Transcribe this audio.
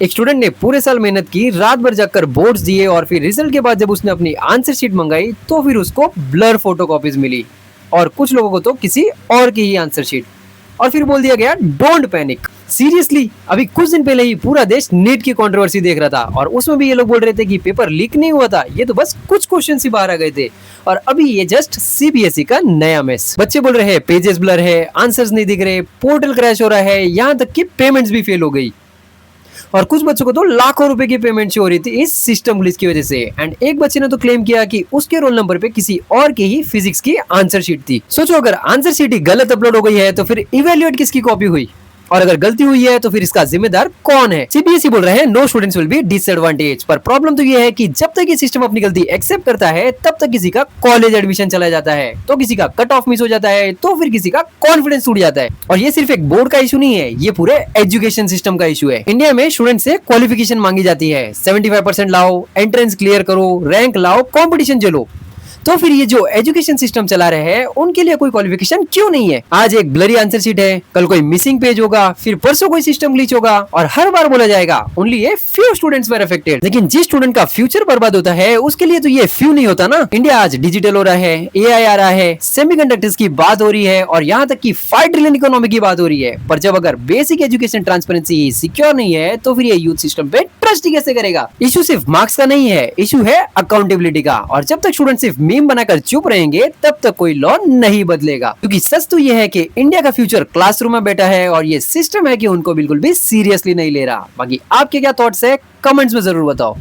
एक स्टूडेंट ने पूरे साल मेहनत की, रात भर जागकर बोर्ड्स दिए और फिर रिजल्ट के बाद जब उसने अपनी आंसर शीट मंगाई तो फिर उसको ब्लर फोटोकॉपीज मिली और कुछ लोगों को तो किसी और की ही आंसर शीट। और फिर बोल दिया गया डोंट पैनिक। सीरियसली, अभी कुछ दिन पहले ही पूरा देश नीट की कंट्रोवर्सी देख रहा था और उसमें भी ये लोग बोल रहे थे कि पेपर लीक नहीं हुआ था, ये तो बस कुछ क्वेश्चन ही बाहर आ गए थे। और अभी ये जस्ट सीबीएसई का नया मेस। बच्चे बोल रहे हैं पेजेस ब्लर है, आंसर्स नहीं दिख रहे, पोर्टल क्रैश हो रहा है, यहाँ तक कि पेमेंट्स भी फेल हो गई। और कुछ बच्चों को तो लाखों रुपए की पेमेंट हो रही थी इस सिस्टम ग्लिच की वजह से। एंड एक बच्चे ने तो क्लेम किया कि उसके रोल नंबर पे किसी और की ही फिजिक्स की आंसर शीट थी। सोचो, अगर आंसर शीट ही गलत अपलोड हो गई है तो फिर इवेल्युएट किसकी कॉपी हुई, और अगर गलती हुई है तो फिर इसका जिम्मेदार कौन है। सीबीएसई बोल रहे हैं no students will be disadvantage, पर प्रॉब्लम तो ये है कि जब तक ये सिस्टम अपनी गलती एक्सेप्ट करता है तब तक किसी का कॉलेज एडमिशन चला जाता है, तो किसी का कट ऑफ मिस हो जाता है, तो फिर किसी का कॉन्फिडेंस टूट जाता है। और ये सिर्फ एक बोर्ड का इशू नहीं है, ये पूरे एजुकेशन सिस्टम का इशू है। इंडिया में स्टूडेंट से क्वालिफिकेशन मांगी जाती है, 75% लाओ, एंट्रेंस क्लियर करो, रैंक लाओ, कॉम्पिटिशन चलो। तो फिर ये जो एजुकेशन सिस्टम चला रहे हैं उनके लिए कोई क्वालिफिकेशन क्यों नहीं है। आज एक ब्लरी आंसर शीट है, कल कोई मिसिंग पेज होगा, फिर परसों कोई सिस्टम ग्लिच होगा और हर बार बोला जाएगा ओनली ये फ्यू स्टूडेंट्स वर अफेक्टेड। लेकिन जिस स्टूडेंट का फ्यूचर बर्बाद होता है उसके लिए तो ये फ्यू नहीं होता ना। इंडिया आज डिजिटल हो रहा है, एआई आ रहा है, सेमीकंडक्टर्स की बात हो रही है और यहाँ तक कि 5 ट्रिलियन इकोनॉमी की बात हो रही है। पर जब अगर बेसिक एजुकेशन ट्रांसपेरेंसी सिक्योर नहीं है तो फिर ये यूथ सिस्टम पे ट्रस्ट ही कैसे करेगा। इशू सिर्फ मार्क्स का नहीं है, इशू है अकाउंटेबिलिटी का। और जब तक स्टूडेंट सिर्फ मीम बनाकर चुप रहेंगे तब तक कोई लॉ नहीं बदलेगा। क्योंकि सच तो ये है कि इंडिया का फ्यूचर क्लासरूम में बैठा है और ये सिस्टम है कि उनको बिल्कुल भी सीरियसली नहीं ले रहा। बाकी आपके क्या थॉट्स है, कमेंट्स में जरूर बताओ।